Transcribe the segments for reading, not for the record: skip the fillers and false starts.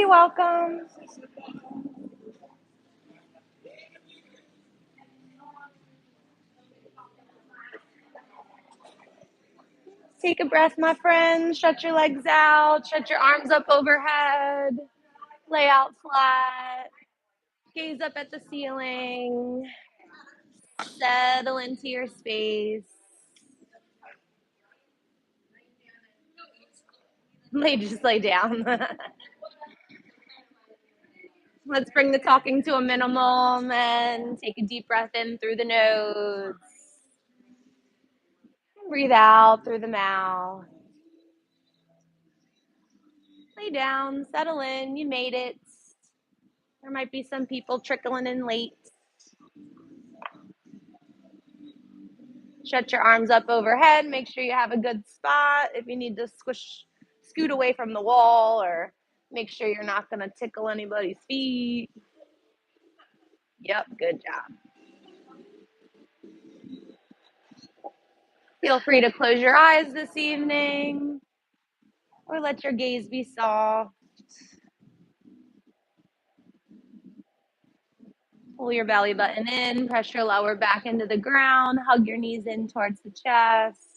Xiii, welcome. Take a breath, my friend. Stretch your legs out. Stretch your arms up overhead. Lay out flat. Gaze up at the ceiling. Settle into your space. Just lay down. Let's bring the talking to a minimum and take a deep breath in through the nose. Breathe out through the mouth. Lay down, settle in. You made it. There might be some people trickling in late. Shut your arms up overhead. Make sure you have a good spot. If you need to scoot away from the wall, or make sure you're not going to tickle anybody's feet. Yep, good job. Feel free to close your eyes this evening, or let your gaze be soft. Pull your belly button in, press your lower back into the ground, hug your knees in towards the chest.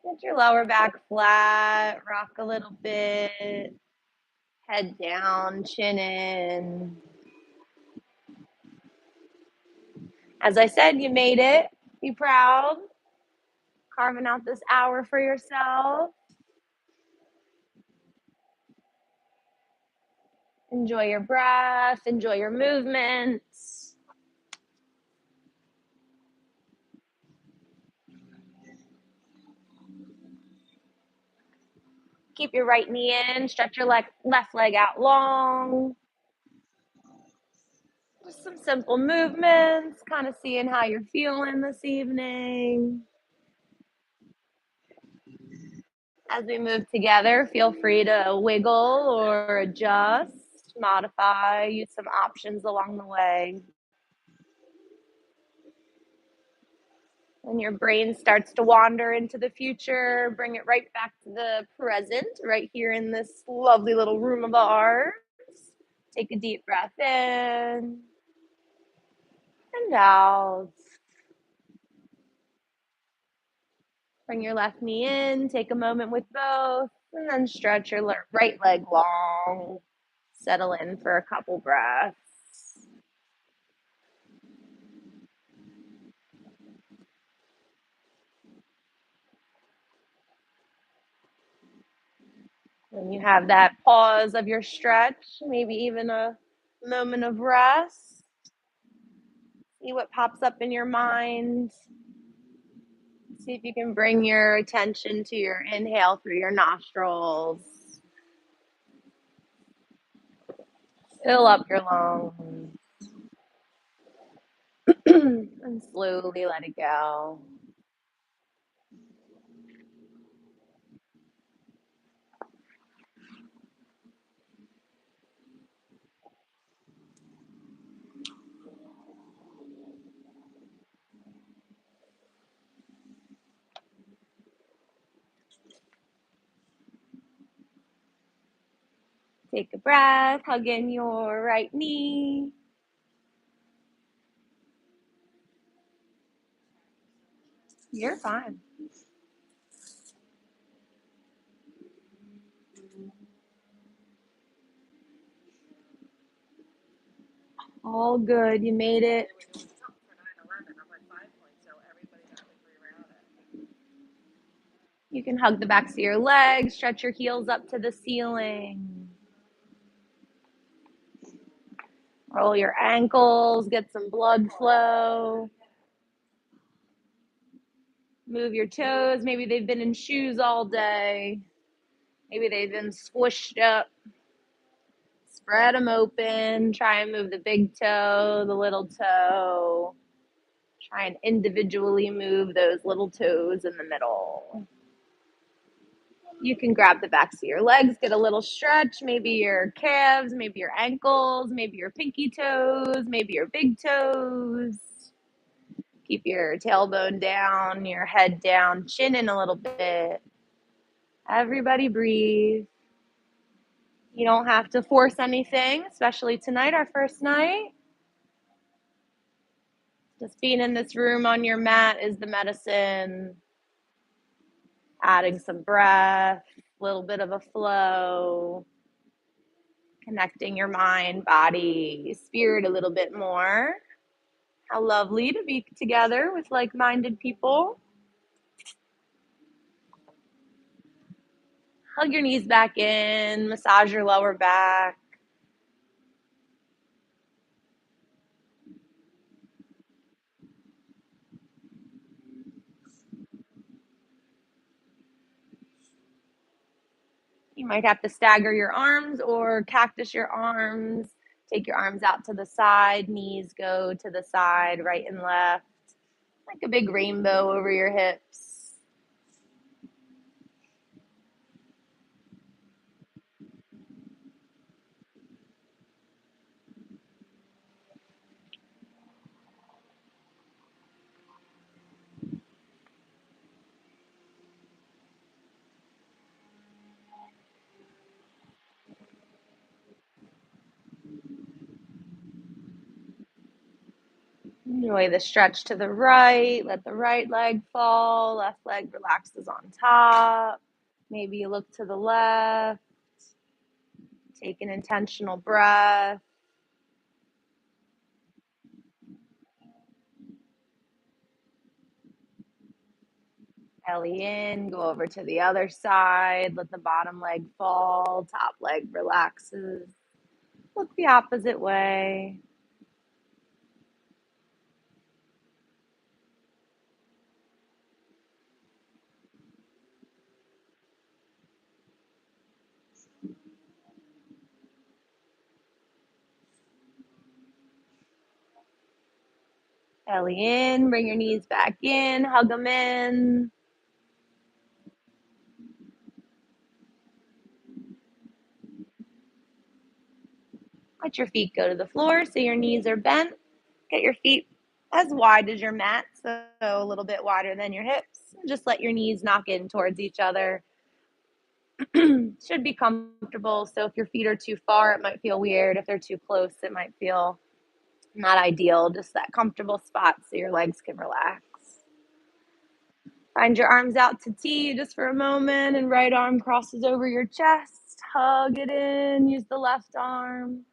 Get your lower back flat, rock a little bit, head down, chin in. As I said, you made it. Be proud. Carving out this hour for yourself. Enjoy your breath, enjoy your movements. Keep your right knee in, stretch your left leg out long. Just some simple movements, kind of seeing how you're feeling this evening. As we move together, feel free to wiggle or adjust, modify, use some options along the way. When your brain starts to wander into the future, bring it right back to the present, right here in this lovely little room of ours. Take a deep breath in and out. Bring your left knee in, take a moment with both, and then stretch your right leg long. Settle in for a couple breaths. When you have that pause of your stretch, maybe even a moment of rest, see what pops up in your mind. See if you can bring your attention to your inhale through your nostrils. Fill up your lungs. And slowly let it go. Take a breath, hug in your right knee. You're fine. All good. You made it. You can hug the backs of your legs, stretch your heels up to the ceiling. Roll your ankles, get some blood flow. Move your toes. Maybe they've been in shoes all day. Maybe they've been squished up. Spread them open. Try and move the big toe, the little toe. Try and individually move those little toes in the middle. You can grab the backs of your legs, get a little stretch, maybe your calves, maybe your ankles, maybe your pinky toes, maybe your big toes. Keep your tailbone down, your head down, chin in a little bit. Everybody breathe. You don't have to force anything, especially tonight, our first night. Just being in this room on your mat is the medicine. Adding some breath, a little bit of a flow, connecting your mind, body, spirit a little bit more. How lovely to be together with like-minded people. Hug your knees back in, massage your lower back. You might have to stagger your arms or cactus your arms. Take your arms out to the side, knees go to the side, right and left, like a big rainbow over your hips. Enjoy the stretch to the right. Let the right leg fall. Left leg relaxes on top. Maybe you look to the left. Take an intentional breath. Belly in. Go over to the other side. Let the bottom leg fall. Top leg relaxes. Look the opposite way. Belly in. Bring your knees back in. Hug them in. Let your feet go to the floor so your knees are bent. Get your feet as wide as your mat, so a little bit wider than your hips. Just let your knees knock in towards each other. Should be comfortable. So if your feet are too far, it might feel weird. If they're too close, it might feel not ideal. Just that comfortable spot so your legs can relax. Find your arms out to T just for a moment, and right arm crosses over your chest. Hug it in. Use the left arm.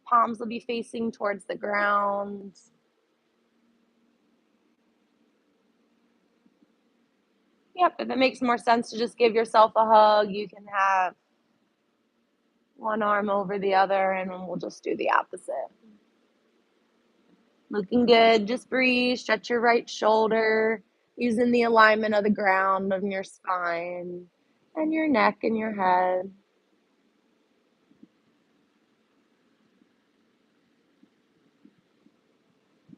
Palms will be facing towards the ground. Yep, if it makes more sense to just give yourself a hug, you can have one arm over the other, and then we'll just do the opposite. Looking good. Just breathe. Stretch your right shoulder, using the alignment of the ground of your spine and your neck and your head.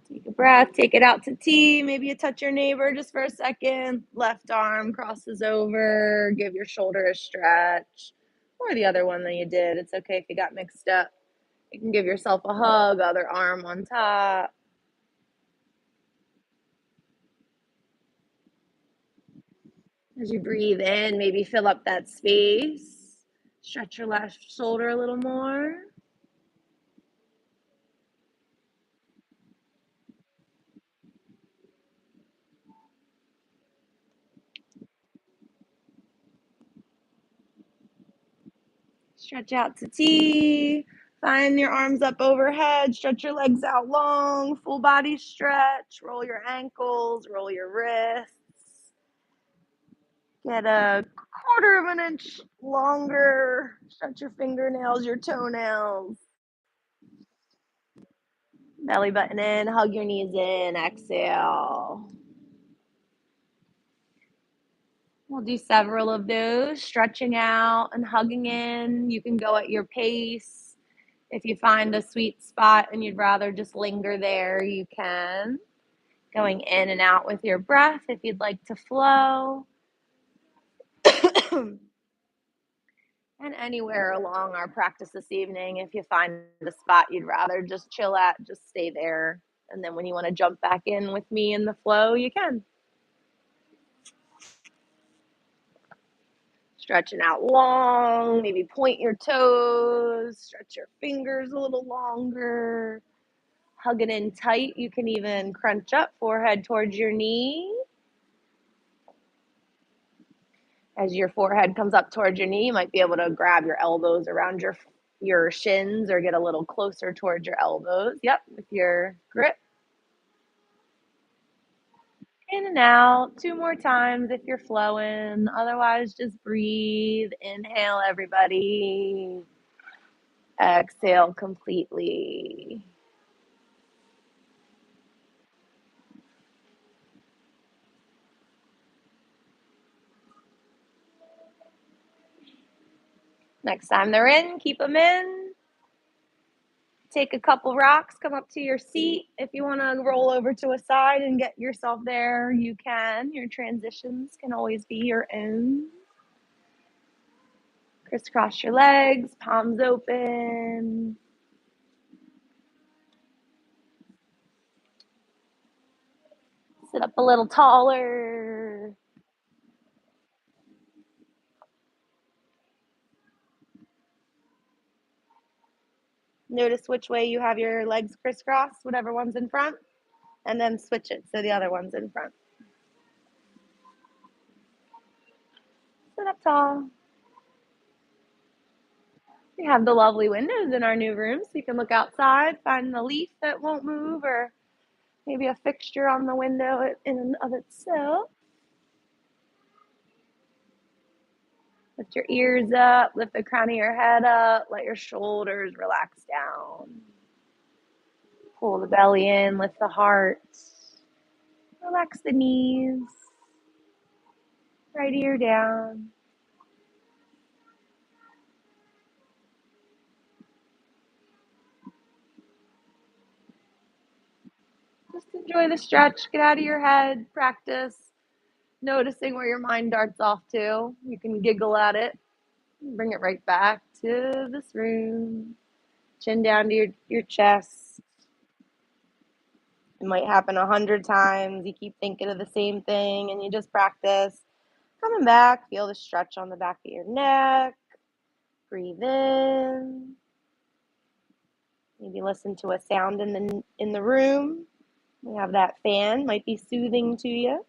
Take a breath. Take it out to T. Maybe you touch your neighbor just for a second. Left arm crosses over. Give your shoulder a stretch. Or the other one that you did. It's okay if you got mixed up. You can give yourself a hug, other arm on top. As you breathe in, maybe fill up that space. Stretch your left shoulder a little more. Stretch out to T. Find your arms up overhead. Stretch your legs out long. Full body stretch. Roll your ankles. Roll your wrists. Get a quarter of an inch longer. Stretch your fingernails, your toenails. Belly button in. Hug your knees in. Exhale. We'll do several of those, stretching out and hugging in. You can go at your pace. If you find a sweet spot and you'd rather just linger there, you can. Going in and out with your breath if you'd like to flow. And anywhere along our practice this evening, if you find a spot you'd rather just chill at, just stay there. And then when you want to jump back in with me in the flow, you can. Stretching out long, maybe point your toes, stretch your fingers a little longer. Hug it in tight. You can even crunch up, forehead towards your knee. As your forehead comes up towards your knee, you might be able to grab your elbows around your shins or get a little closer towards your elbows. Yep, with your grip. In and out, 2 more times if you're flowing. Otherwise, just breathe. Inhale, everybody. Exhale completely. Next time they're in, keep them in. Take a couple rocks, come up to your seat. If you want to roll over to a side and get yourself there, you can. Your transitions can always be your own. Crisscross your legs, palms open. Sit up a little taller. Notice which way you have your legs crisscrossed, whatever one's in front, and then switch it so the other one's in front. Sit up tall. We have the lovely windows in our new room, so you can look outside, find the leaf that won't move, or maybe a fixture on the window in and of itself. Lift your ears up, lift the crown of your head up, let your shoulders relax down. Pull the belly in, lift the heart. Relax the knees. Right ear down. Just enjoy the stretch. Get out of your head. Practice noticing where your mind darts off to. You can giggle at it. Bring it right back to this room. Chin down to your chest. It might happen 100 times. You keep thinking of the same thing and you just practice. Coming back, feel the stretch on the back of your neck. Breathe in. Maybe listen to a sound in the room. We have that fan, might be soothing to you.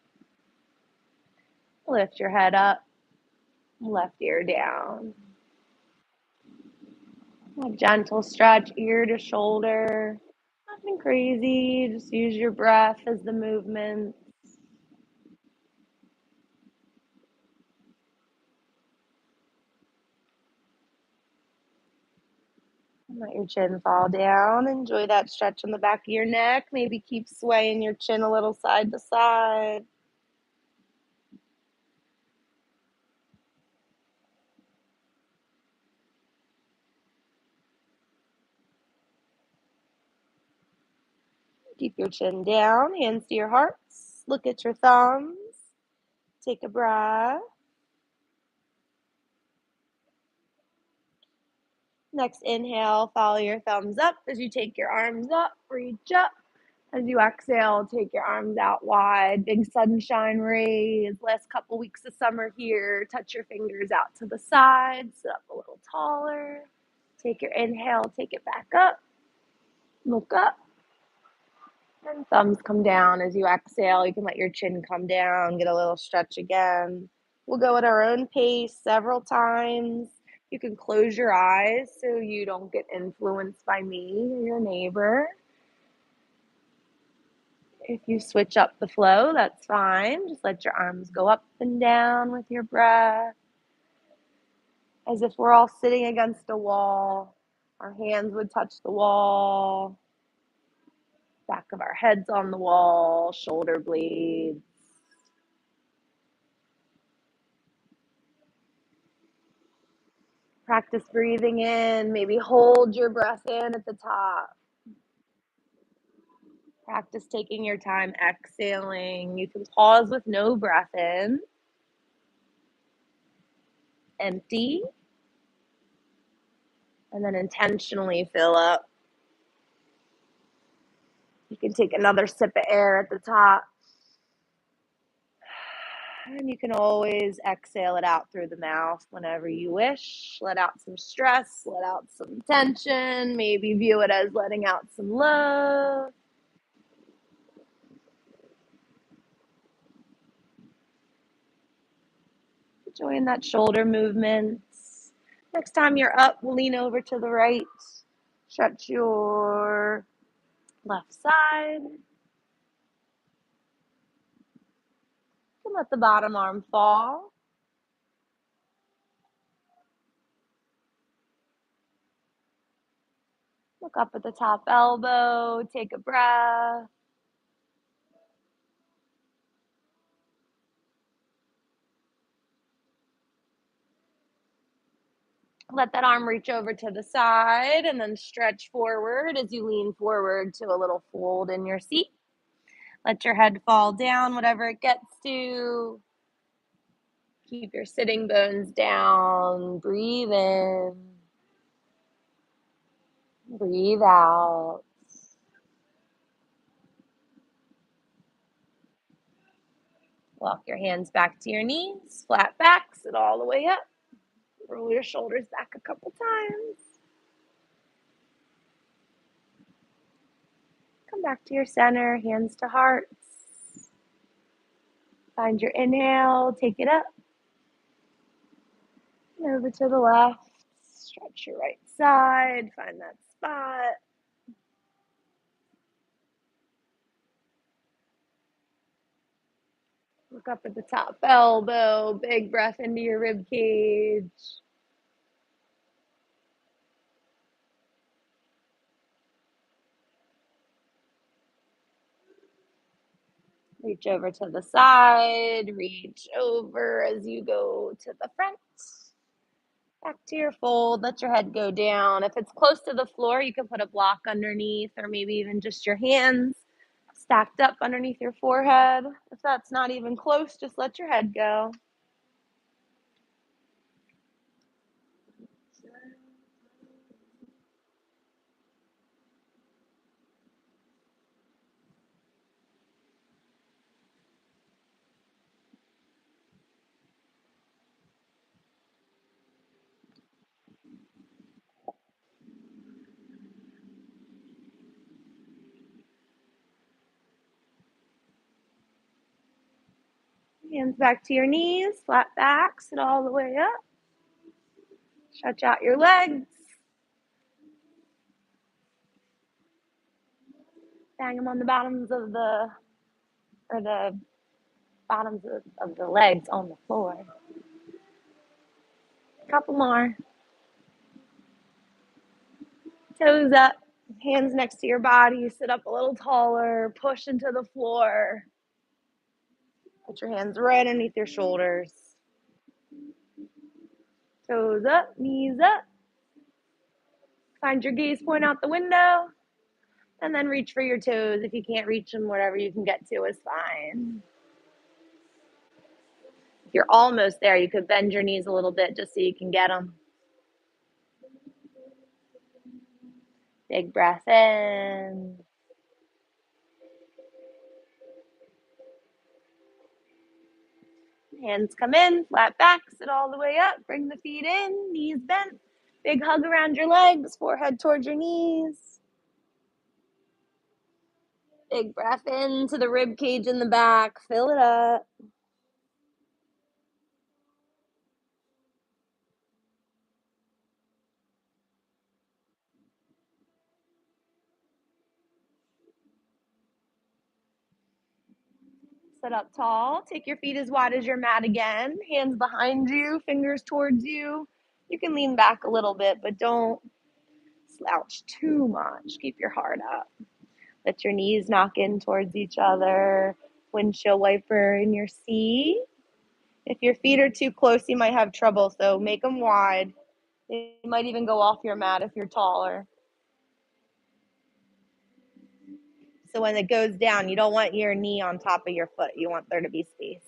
Lift your head up, left ear down. A gentle stretch, ear to shoulder. Nothing crazy, just use your breath as the movement. Let your chin fall down. Enjoy that stretch on the back of your neck. Maybe keep swaying your chin a little side to side. Keep your chin down, hands to your hearts. Look at your thumbs. Take a breath. Next inhale, follow your thumbs up as you take your arms up, reach up. As you exhale, take your arms out wide, big sunshine rays. Last couple weeks of summer here. Touch your fingers out to the side, sit up a little taller. Take your inhale, take it back up. Look up. And thumbs come down as you exhale. You can let your chin come down, get a little stretch again. We'll go at our own pace several times. You can close your eyes so you don't get influenced by me or your neighbor. If you switch up the flow, that's fine. Just let your arms go up and down with your breath. As if we're all sitting against a wall. Our hands would touch the wall. Back of our heads on the wall, shoulder blades. Practice breathing in. Maybe hold your breath in at the top. Practice taking your time exhaling. You can pause with no breath in. Empty. And then intentionally fill up. You can take another sip of air at the top. And you can always exhale it out through the mouth whenever you wish. Let out some stress, let out some tension, maybe view it as letting out some love. Enjoying that shoulder movement. Next time you're up, we'll lean over to the right. Stretch your left side. You can let the bottom arm fall. Look up at the top elbow. Take a breath. Let that arm reach over to the side and then stretch forward as you lean forward to a little fold in your seat. Let your head fall down, whatever it gets to. Keep your sitting bones down. Breathe in. Breathe out. Walk your hands back to your knees. Flat back, sit all the way up. Roll your shoulders back a couple times. Come back to your center, hands to hearts. Find your inhale, take it up. And over to the left. Stretch your right side, find that spot. Look up at the top elbow, big breath into your rib cage. Reach over to the side, reach over as you go to the front. Back to your fold, let your head go down. If it's close to the floor, you can put a block underneath or maybe even just your hands stacked up underneath your forehead. If that's not even close, just let your head go. Hands back to your knees, flat back, sit all the way up. Stretch out your legs. Bang them on the bottoms of the bottoms of the legs on the floor. A couple more. Toes up, hands next to your body, sit up a little taller, push into the floor. Put your hands right underneath your shoulders. Toes up, knees up. Find your gaze point out the window. And then reach for your toes. If you can't reach them, whatever you can get to is fine. If you're almost there, you could bend your knees a little bit just so you can get them. Big breath in. Hands come in, flat back, sit all the way up. Bring the feet in, knees bent. Big hug around your legs, forehead towards your knees. Big breath into the rib cage in the back. Fill it up. Sit up tall. Take your feet as wide as your mat again. Hands behind you, fingers towards you. You can lean back a little bit, but don't slouch too much. Keep your heart up. Let your knees knock in towards each other. Windshield wiper in your seat. If your feet are too close, you might have trouble, so make them wide. They might even go off your mat if you're taller. So when it goes down, you don't want your knee on top of your foot. You want there to be space.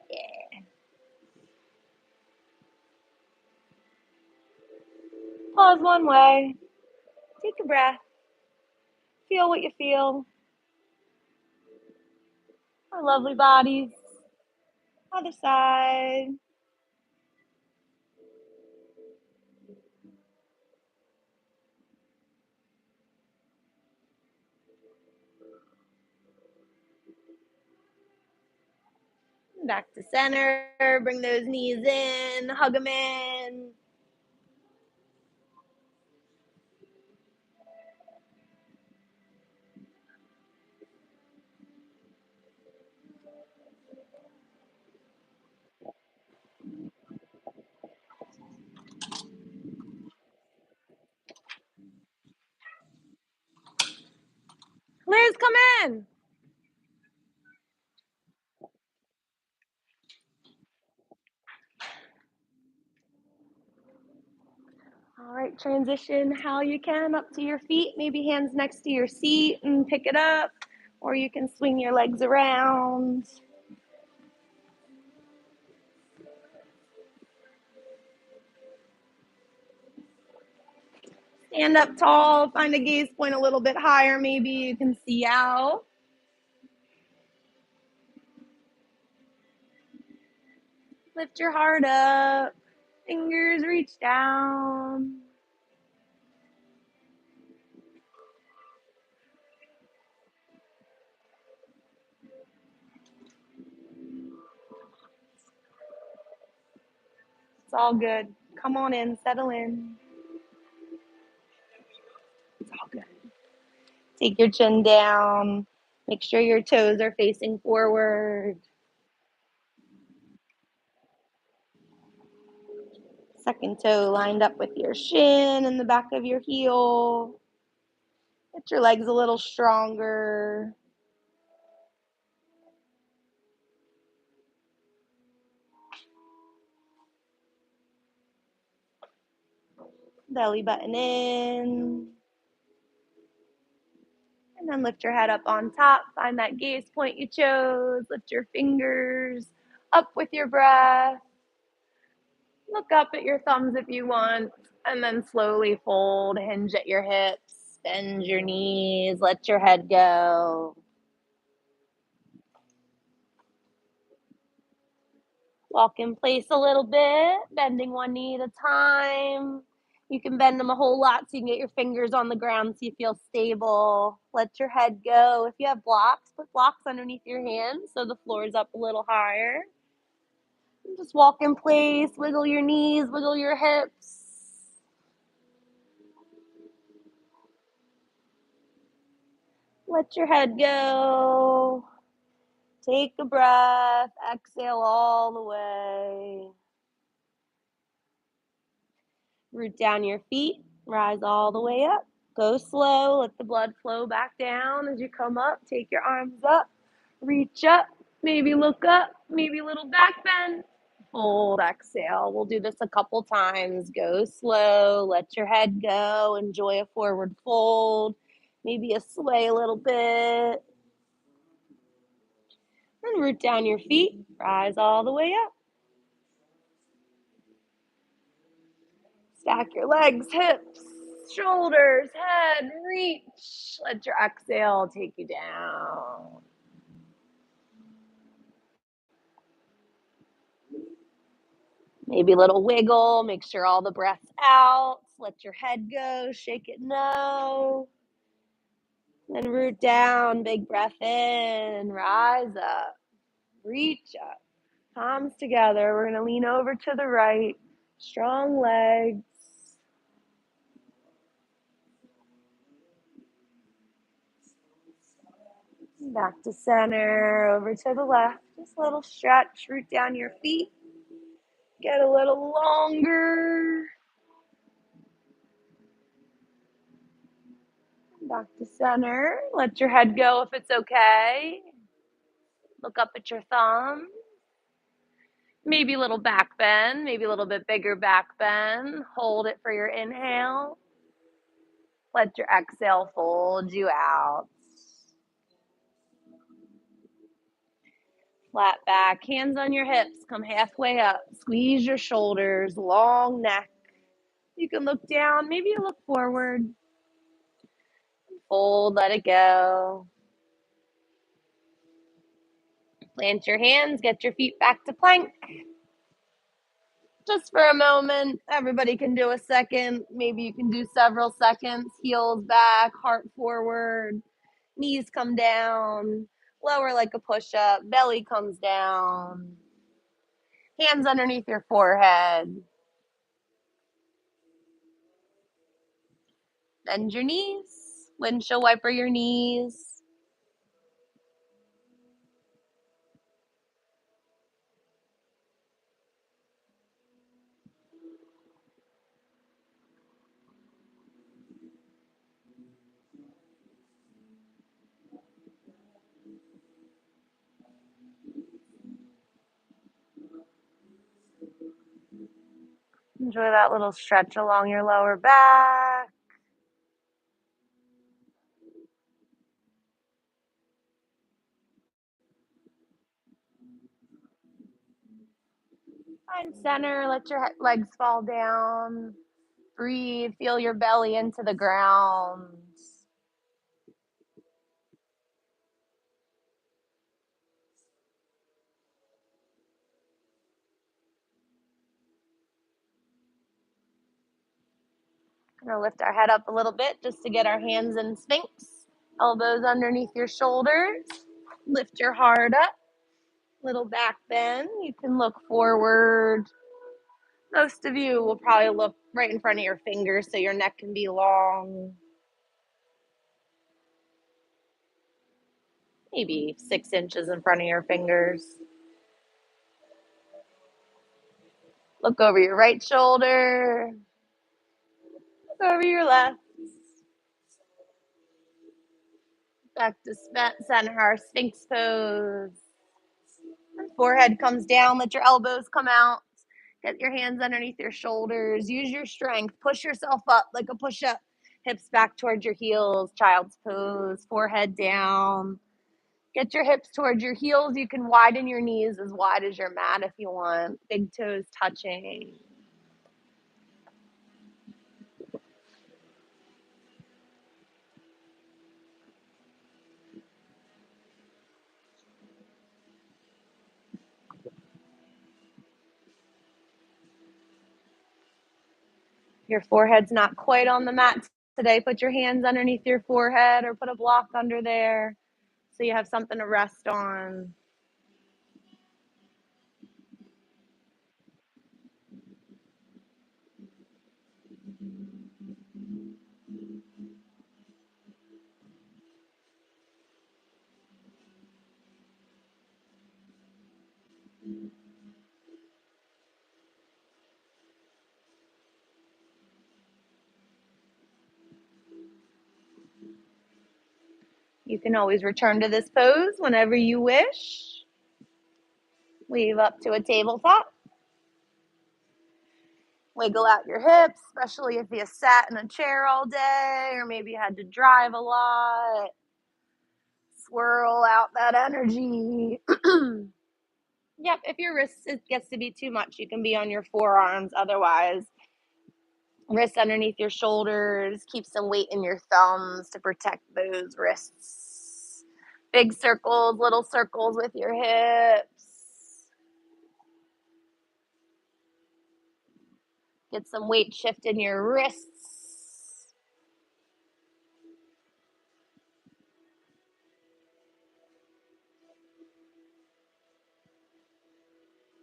Yeah. Pause one way. Take a breath. Feel what you feel. Our lovely bodies. Other side. Back to center. Bring those knees in. Hug them in. Liz, come in. All right, transition how you can up to your feet, maybe hands next to your seat and pick it up, or you can swing your legs around. Stand up tall, find a gaze point a little bit higher, maybe you can see out. Lift your heart up, fingers reach down. It's all good. Come on in, settle in. It's all good. Take your chin down. Make sure your toes are facing forward. Second toe lined up with your shin and the back of your heel. Get your legs a little stronger. Belly button in. And then lift your head up on top. Find that gaze point you chose. Lift your fingers up with your breath. Look up at your thumbs if you want. And then slowly fold, hinge at your hips, bend your knees, let your head go. Walk in place a little bit, bending one knee at a time. You can bend them a whole lot so you can get your fingers on the ground so you feel stable. Let your head go. If you have blocks, put blocks underneath your hands so the floor is up a little higher. And just walk in place, wiggle your knees, wiggle your hips. Let your head go. Take a breath. Exhale all the way. Root down your feet. Rise all the way up. Go slow. Let the blood flow back down as you come up. Take your arms up. Reach up. Maybe look up. Maybe a little back bend. Hold, exhale. We'll do this a couple times. Go slow. Let your head go. Enjoy a forward fold. Maybe a sway a little bit. And root down your feet. Rise all the way up. Stack your legs, hips, shoulders, head, reach. Let your exhale take you down. Maybe a little wiggle. Make sure all the breath's out. Let your head go. Shake it no. Then root down. Big breath in. Rise up. Reach up. Palms together. We're going to lean over to the right. Strong legs. Back to center, over to the left. Just a little stretch, root down your feet. Get a little longer. Back to center. Let your head go if it's okay. Look up at your thumb. Maybe a little back bend, maybe a little bit bigger back bend. Hold it for your inhale. Let your exhale fold you out. Flat back, hands on your hips, come halfway up. Squeeze your shoulders, long neck. You can look down, maybe you look forward. Hold, let it go. Plant your hands, get your feet back to plank. Just for a moment. Everybody can do a second. Maybe you can do several seconds. Heels back, heart forward, knees come down, lower like a push-up, belly comes down, hands underneath your forehead. Bend your knees, windshield wiper your knees. Enjoy that little stretch along your lower back. Find center, let your legs fall down. Breathe, feel your belly into the ground. Gonna lift our head up a little bit just to get our hands in Sphinx. Elbows underneath your shoulders. Lift your heart up. Little back bend. You can look forward. Most of you will probably look right in front of your fingers so your neck can be long. Maybe 6 inches in front of your fingers. Look over your right shoulder. Look over your left. Back to center, our Sphinx pose. Forehead comes down. Let your elbows come out. Get your hands underneath your shoulders. Use your strength. Push yourself up like a push-up. Hips back towards your heels. Child's pose. Forehead down. Get your hips towards your heels. You can widen your knees as wide as your mat if you want. Big toes touching. Your forehead's not quite on the mat today. Put your hands underneath your forehead or put a block under there so you have something to rest on. You can always return to this pose whenever you wish. Weave up to a tabletop. Wiggle out your hips, especially if you sat in a chair all day or maybe you had to drive a lot. Swirl out that energy. Yep, if your wrist gets to be too much, you can be on your forearms. Otherwise, wrists underneath your shoulders. Keep some weight in your thumbs to protect those wrists. Big circles, little circles with your hips. Get some weight shift in your wrists.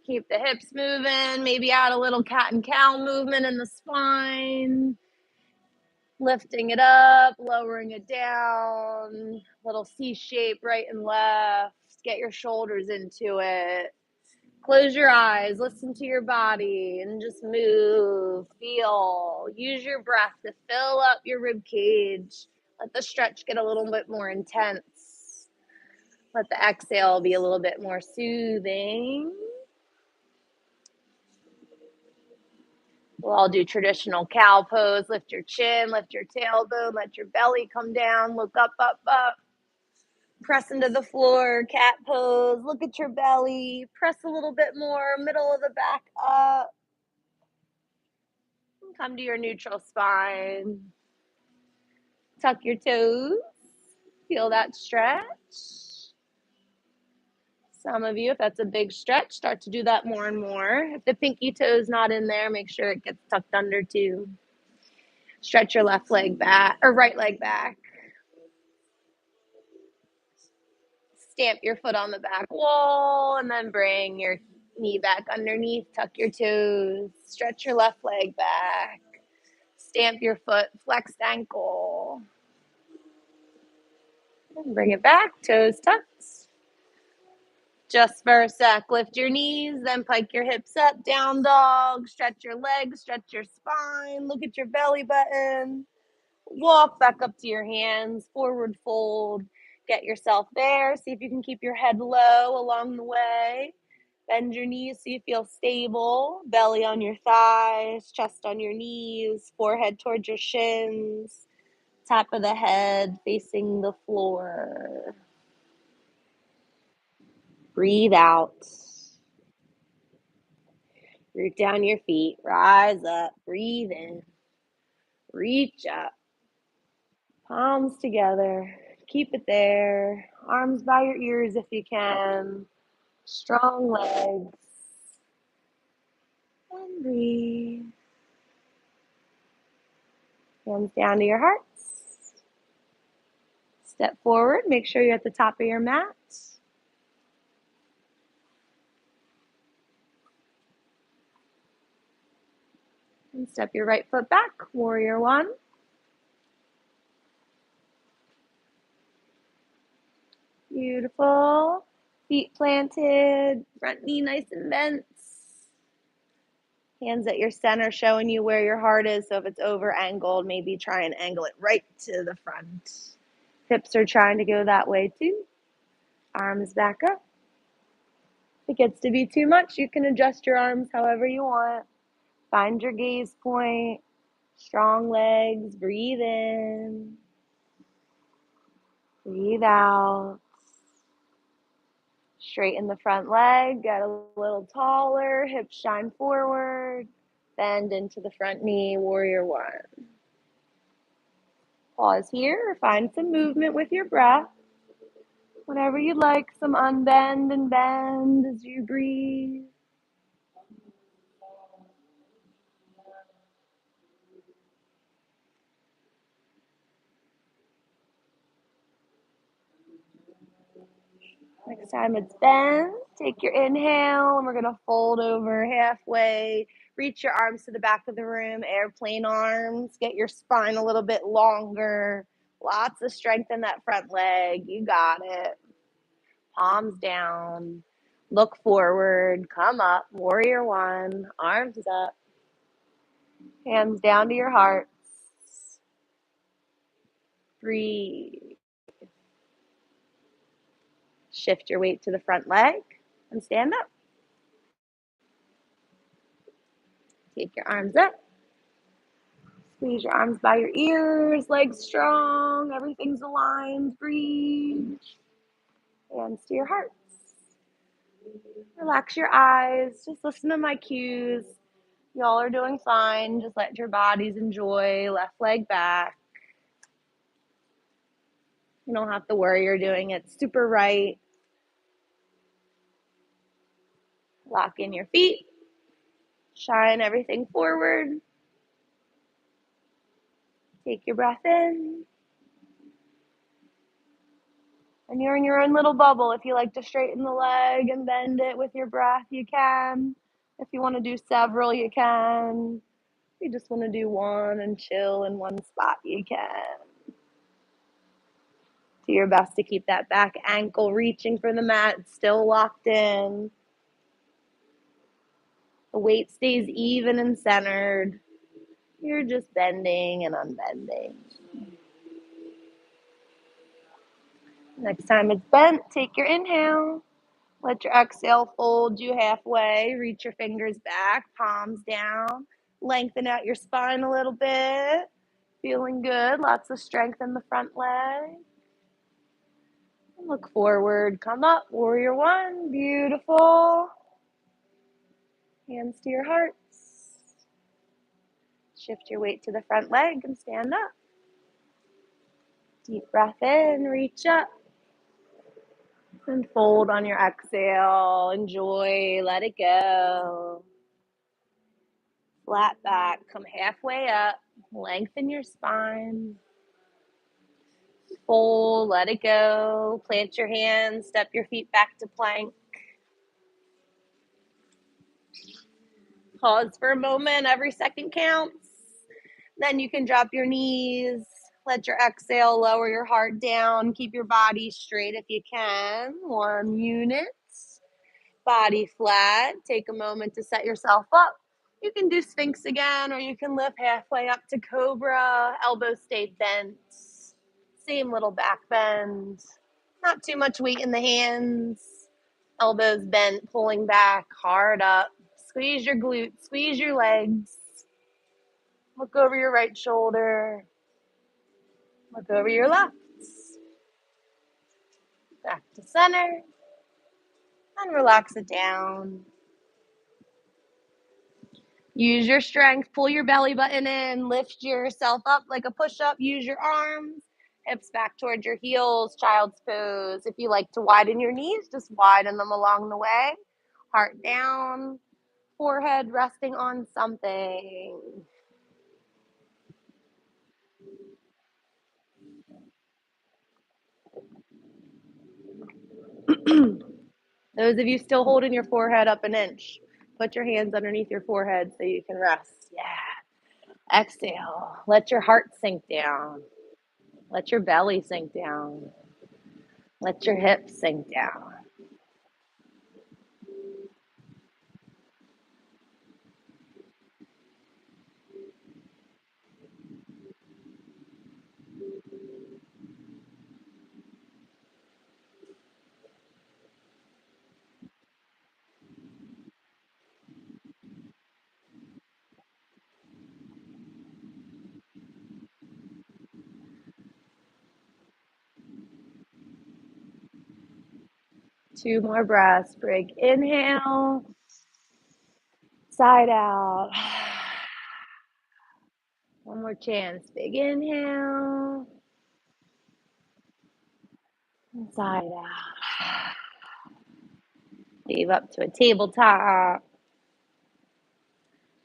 Keep the hips moving. Maybe add a little cat and cow movement in the spine. Lifting it up, lowering it down. Little C shape right and left. Get your shoulders into it. Close your eyes, listen to your body, and just move, feel. Use your breath to fill up your rib cage. Let the stretch get a little bit more intense. Let the exhale be a little bit more soothing. We'll all do traditional cow pose. Lift your chin, lift your tailbone, let your belly come down. Look up, up, up. Press into the floor, cat pose. Look at your belly. Press a little bit more, middle of the back up. Come to your neutral spine. Tuck your toes. Feel that stretch. Some of you, if that's a big stretch, start to do that more and more. If the pinky toe is not in there, make sure it gets tucked under too. Stretch your left leg back or right leg back. Stamp your foot on the back wall and then bring your knee back underneath. Tuck your toes. Stretch your left leg back. Stamp your foot, flexed ankle. And bring it back, toes tucked. Just for a sec, lift your knees, then pike your hips up, down dog, stretch your legs, stretch your spine, look at your belly button, walk back up to your hands, forward fold, get yourself there, see if you can keep your head low along the way, bend your knees so you feel stable, belly on your thighs, chest on your knees, forehead towards your shins, top of the head facing the floor. Breathe out. Root down your feet, rise up, breathe in, reach up, palms together, keep it there, arms by your ears if you can, strong legs, and breathe. Hands down to your hearts. Step forward, make sure you're at the top of your mat. And step your right foot back, warrior one. Beautiful. Feet planted, front knee nice and bent. Hands at your center showing you where your heart is. So if it's over angled, maybe try and angle it right to the front. Hips are trying to go that way too. Arms back up. If it gets to be too much, you can adjust your arms however you want. Find your gaze point. Strong legs. Breathe in. Breathe out. Straighten the front leg. Get a little taller. Hips shine forward. Bend into the front knee. Warrior one. Pause here. Find some movement with your breath. Whenever you like, some unbend and bend as you breathe. Next time it's bend, take your inhale, and we're going to fold over halfway. Reach your arms to the back of the room, airplane arms. Get your spine a little bit longer. Lots of strength in that front leg. You got it. Palms down. Look forward. Come up. Warrior one. Arms up. Hands down to your hearts. Breathe. Shift your weight to the front leg and stand up. Take your arms up. Squeeze your arms by your ears, legs strong, everything's aligned. Breathe. Hands to your hearts. Relax your eyes. Just listen to my cues. Y'all are doing fine. Just let your bodies enjoy. Left leg back. You don't have to worry you're doing it super right. Lock in your feet. Shine everything forward. Take your breath in. And you're in your own little bubble. If you like to straighten the leg and bend it with your breath, you can. If you want to do several, you can. If you just want to do one and chill in one spot, you can. Do your best to keep that back ankle reaching for the mat, still locked in. The weight stays even and centered. You're just bending and unbending. Next time it's bent, take your inhale. Let your exhale fold you halfway. Reach your fingers back, palms down. Lengthen out your spine a little bit. Feeling good. Lots of strength in the front leg. Look forward. Come up. Warrior one. Beautiful. Hands to your hearts. Shift your weight to the front leg and stand up. Deep breath in, reach up, and fold on your exhale. Enjoy, let it go. Flat back, come halfway up, lengthen your spine. Fold, let it go. Plant your hands, step your feet back to plank. Pause for a moment, every second counts. Then you can drop your knees. Let your exhale lower your heart down. Keep your body straight if you can. 1 unit. Body flat. Take a moment to set yourself up. You can do Sphinx again, or you can lift halfway up to Cobra. Elbows stay bent. Same little back bend. Not too much weight in the hands. Elbows bent, pulling back, hard up. Squeeze your glutes, squeeze your legs. Look over your right shoulder. Look over your left. Back to center. And relax it down. Use your strength. Pull your belly button in. Lift yourself up like a push-up. Use your arms. Hips back towards your heels. Child's pose. If you like to widen your knees, just widen them along the way. Heart down. Forehead resting on something. Those of you still holding your forehead up an inch, put your hands underneath your forehead so you can rest. Yeah. Exhale. Let your heart sink down. Let your belly sink down. Let your hips sink down. Two more breaths. Big inhale. Side out. One more chance. Big inhale. And side out. Leave up to a tabletop.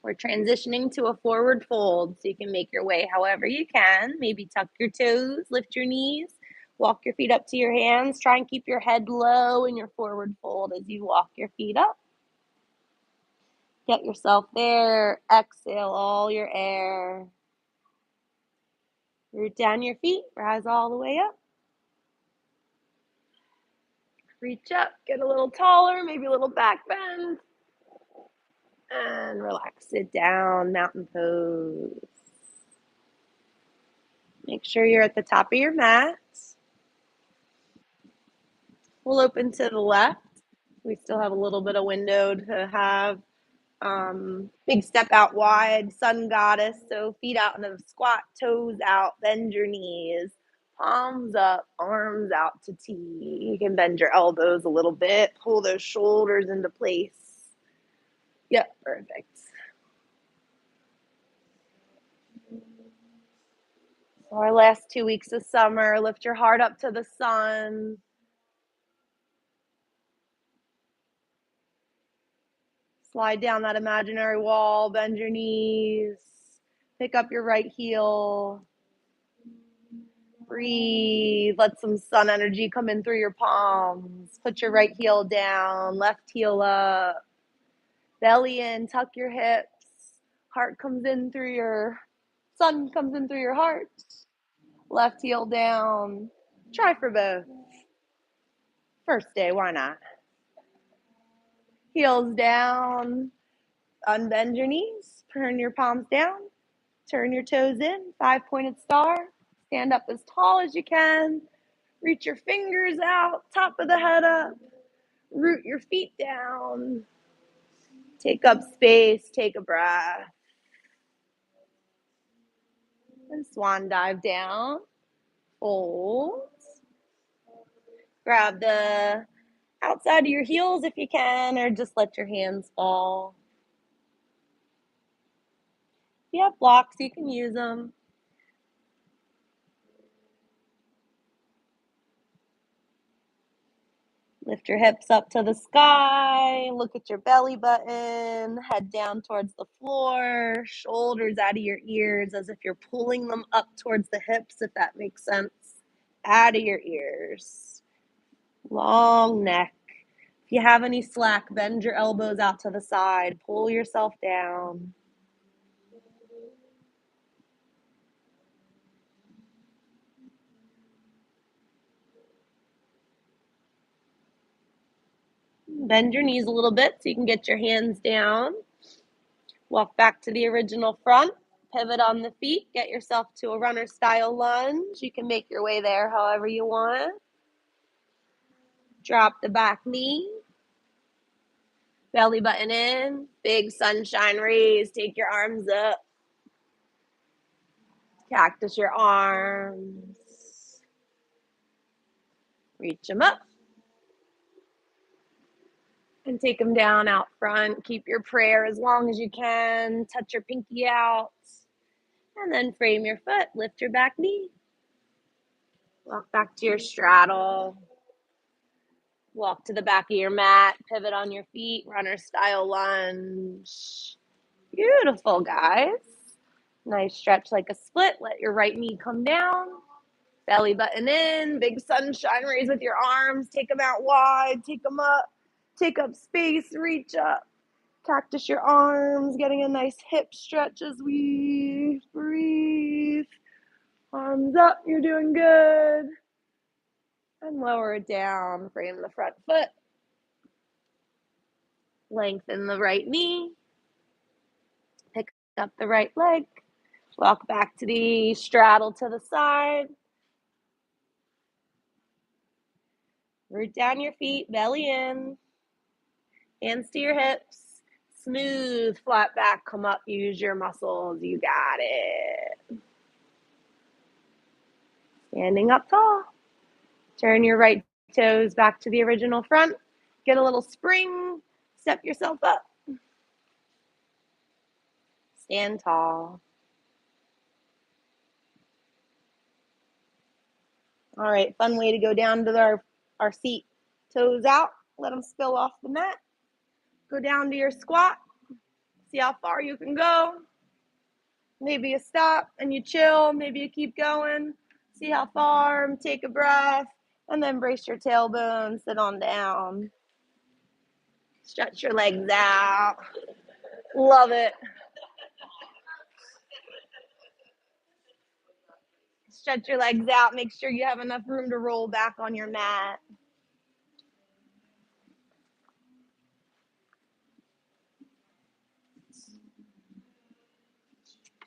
We're transitioning to a forward fold, so you can make your way however you can. Maybe tuck your toes, lift your knees, walk your feet up to your hands. Try and keep your head low in your forward fold as you walk your feet up. Get yourself there. Exhale all your air. Root down your feet, rise all the way up. Reach up, get a little taller, maybe a little back bend. And relax it down, mountain pose. Make sure you're at the top of your mat. We'll open to the left. We still have a little bit of window to have big step out wide, sun goddess. So feet out into the squat, toes out, bend your knees, palms up, arms out to T. You can bend your elbows a little bit, pull those shoulders into place. Yep, perfect. So our last 2 weeks of summer, lift your heart up to the sun. Slide down that imaginary wall, bend your knees, pick up your right heel. Breathe, let some sun energy come in through your palms. Put your right heel down, left heel up. Belly in, tuck your hips. Heart comes in through your, sun comes in through your heart. Left heel down. Try for both. First day, why not? Heels down. Unbend your knees. Turn your palms down. Turn your toes in. 5-pointed star. Stand up as tall as you can. Reach your fingers out. Top of the head up. Root your feet down. Take up space. Take a breath. And swan dive down. Fold. Grab the outside of your heels if you can, or just let your hands fall. If you have blocks, you can use them. Lift your hips up to the sky. Look at your belly button. Head down towards the floor. Shoulders out of your ears as if you're pulling them up towards the hips, if that makes sense. Out of your ears. Long neck. If you have any slack, bend your elbows out to the side. Pull yourself down. Bend your knees a little bit so you can get your hands down. Walk back to the original front. Pivot on the feet. Get yourself to a runner style lunge. You can make your way there however you want. Drop the back knee. Belly button in. Big sunshine raise. Take your arms up. Cactus your arms. Reach them up. And take them down out front. Keep your prayer as long as you can. Touch your pinky out. And then frame your foot. Lift your back knee. Walk back to your straddle. Walk to the back of your mat. Pivot on your feet. Runner style lunge. Beautiful, guys. Nice stretch like a split. Let your right knee come down. Belly button in. Big sunshine raise with your arms. Take them out wide. Take them up. Take up space. Reach up. Cactus your arms. Getting a nice hip stretch as we breathe. Arms up. You're doing good. And lower it down. Frame the front foot. Lengthen the right knee. Pick up the right leg. Walk back to the straddle to the side. Root down your feet, belly in. Hands to your hips. Smooth, flat back, come up, use your muscles. You got it. Standing up tall. Turn your right toes back to the original front. Get a little spring. Step yourself up. Stand tall. All right, fun way to go down to our seat. Toes out, let them spill off the mat. Go down to your squat. See how far you can go. Maybe you stop and you chill. Maybe you keep going. See how far. Take a breath. And then brace your tailbone. Sit on down. Stretch your legs out. Love it. Stretch your legs out. Make sure you have enough room to roll back on your mat.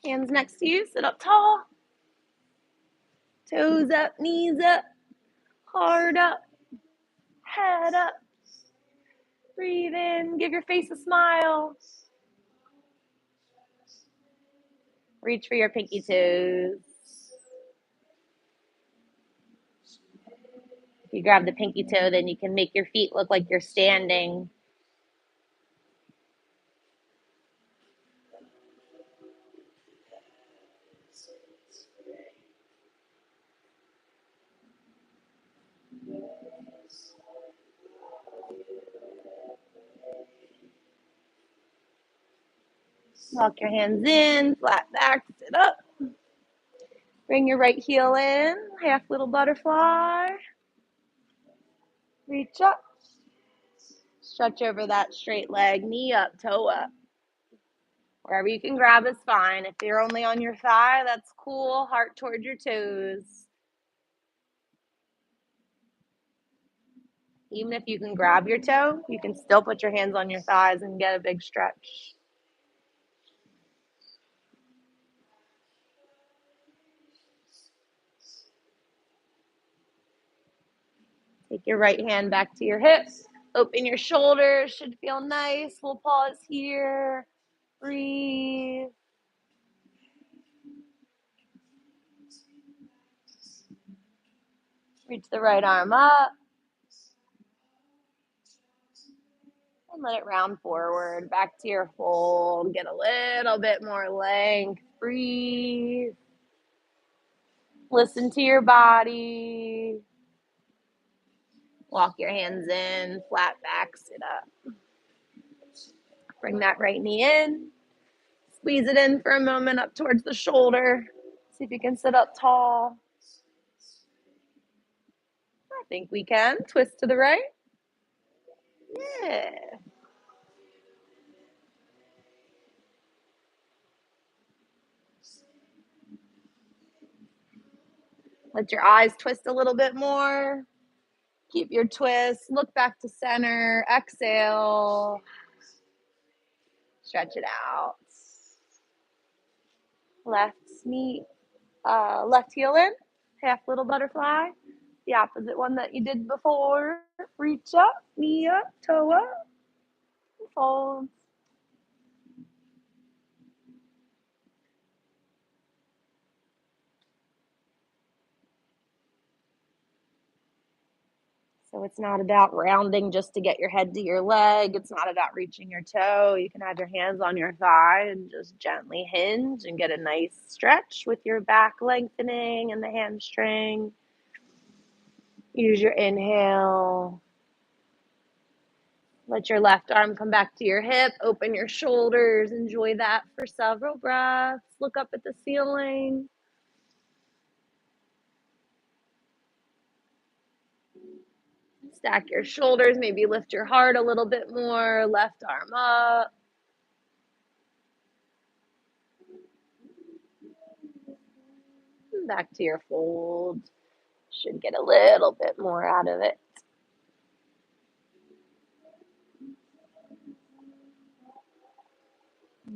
Hands next to you. Sit up tall. Toes up, knees up. Heart up. Head up. Breathe in. Give your face a smile. Reach for your pinky toes. If you grab the pinky toe, then you can make your feet look like you're standing. Walk your hands in, flat back, sit up. Bring your right heel in, half little butterfly. Reach up. Stretch over that straight leg, knee up, toe up. Wherever you can grab is fine. If you're only on your thigh, that's cool. Heart toward your toes. Even if you can grab your toe, you can still put your hands on your thighs and get a big stretch. Take your right hand back to your hips. Open your shoulders. Should feel nice. We'll pause here. Breathe. Reach the right arm up. And let it round forward. Back to your fold. Get a little bit more length. Breathe. Listen to your body. Walk your hands in, flat back, sit up. Bring that right knee in. Squeeze it in for a moment up towards the shoulder. See if you can sit up tall. I think we can. Twist to the right. Yeah. Let your eyes twist a little bit more. Keep your twist. Look back to center. Exhale. Stretch it out. Left knee, left heel in. Half little butterfly. The opposite one that you did before. Reach up, knee up, toe up. Fold. So it's not about rounding just to get your head to your leg. It's not about reaching your toe. You can have your hands on your thigh and just gently hinge and get a nice stretch with your back lengthening and the hamstring. Use your inhale. Let your left arm come back to your hip. Open your shoulders. Enjoy that for several breaths. Look up at the ceiling. Stack your shoulders. Maybe lift your heart a little bit more. Left arm up. Back to your fold. Should get a little bit more out of it.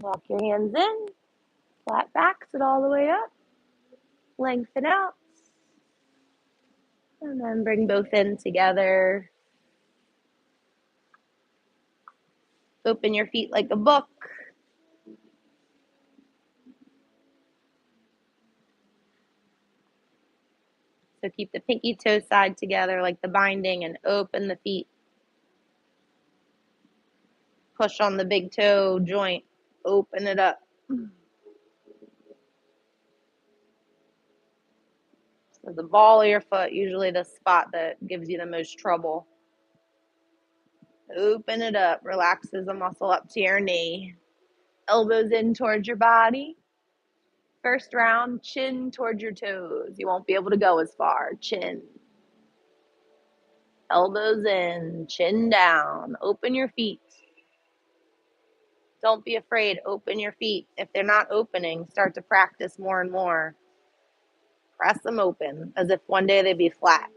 Walk your hands in. Flat back. Sit all the way up. Lengthen out. And then bring both in together. Open your feet like a book. So keep the pinky toe side together like the binding and open the feet. Push on the big toe joint. Open it up. So the ball of your foot, usually the spot that gives you the most trouble. Open it up. Relaxes the muscle up to your knee. Elbows in towards your body. First round, chin towards your toes. You won't be able to go as far. Chin. Elbows in, chin down. Open your feet. Don't be afraid. Open your feet. If they're not opening, start to practice more and more. Press them open as if one day they'd be flat.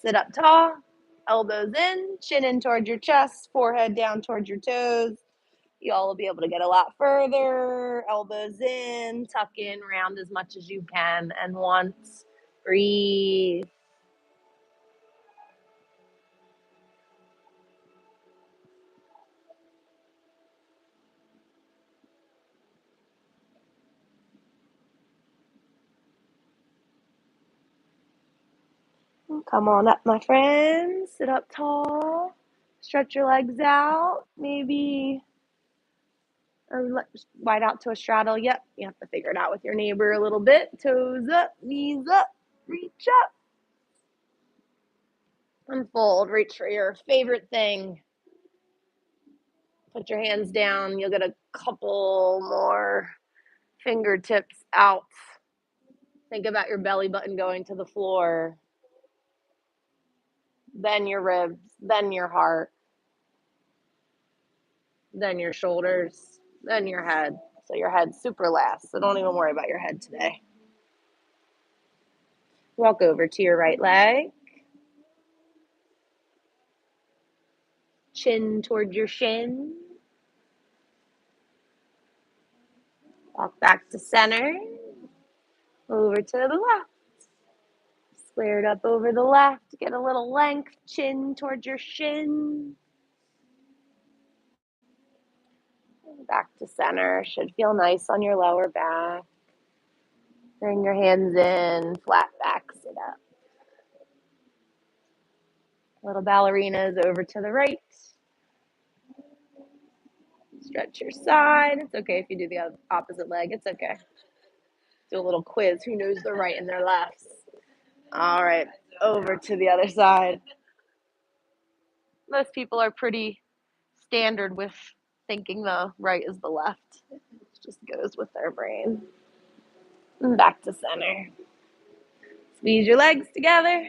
Sit up tall. Elbows in, chin in towards your chest, forehead down towards your toes. You all will be able to get a lot further. Elbows in, tuck in, round as much as you can. And once, breathe. Come on up, my friends. Sit up tall. Stretch your legs out. Maybe, or wide out to a straddle. Yep, you have to figure it out with your neighbor a little bit. Toes up, knees up, reach up. Unfold, reach for your favorite thing. Put your hands down. You'll get a couple more fingertips out. Think about your belly button going to the floor. Then your ribs, then your heart, then your shoulders, then your head. So your head's super last. So don't even worry about your head today. Walk over to your right leg. Chin towards your shin. Walk back to center. Over to the left. Squared up over the left. Get a little length. Chin towards your shin. Back to center. Should feel nice on your lower back. Bring your hands in. Flat back. Sit up. Little ballerinas over to the right. Stretch your side. It's okay if you do the opposite leg. It's okay. Do a little quiz. Who knows their right and their lefts? All right, over to the other side. Most people are pretty standard with thinking the right is the left. It just goes with their brain. And back to center. Squeeze your legs together.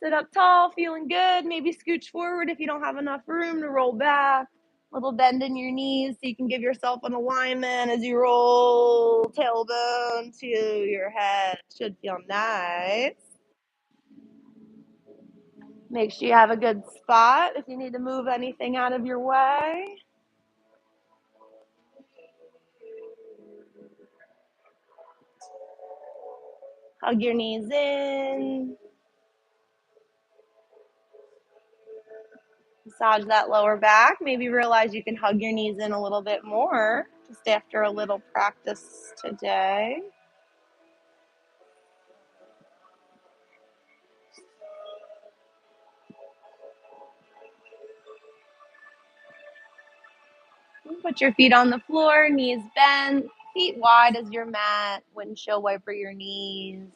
Sit up tall, feeling good. Maybe scooch forward if you don't have enough room to roll back. Little bend in your knees so you can give yourself an alignment as you roll tailbone to your head. Should feel nice. Make sure you have a good spot if you need to move anything out of your way. Hug your knees in. Massage that lower back. Maybe realize you can hug your knees in a little bit more just after a little practice today. Put your feet on the floor, knees bent, feet wide as your mat, windshield wiper your knees.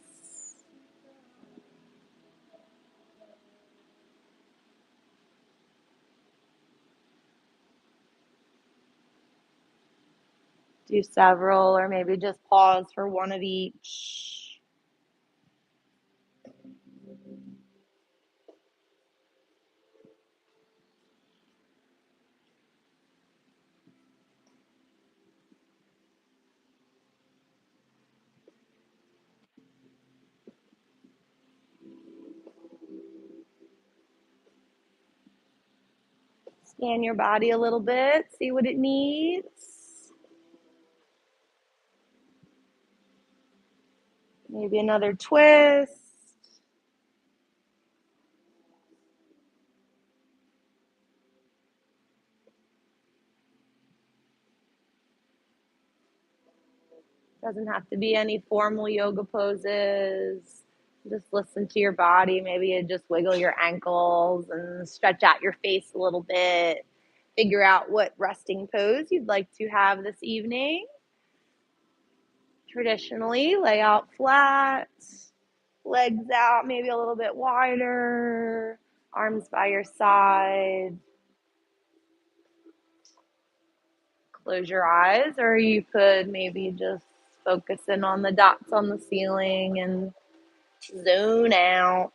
Do several, or maybe just pause for one of each. Scan your body a little bit, see what it needs. Maybe another twist. Doesn't have to be any formal yoga poses. Just listen to your body. Maybe you just wiggle your ankles and stretch out your face a little bit. Figure out what resting pose you'd like to have this evening. Traditionally, lay out flat, legs out maybe a little bit wider, arms by your side. Close your eyes, or you could maybe just focus in on the dots on the ceiling and zone out.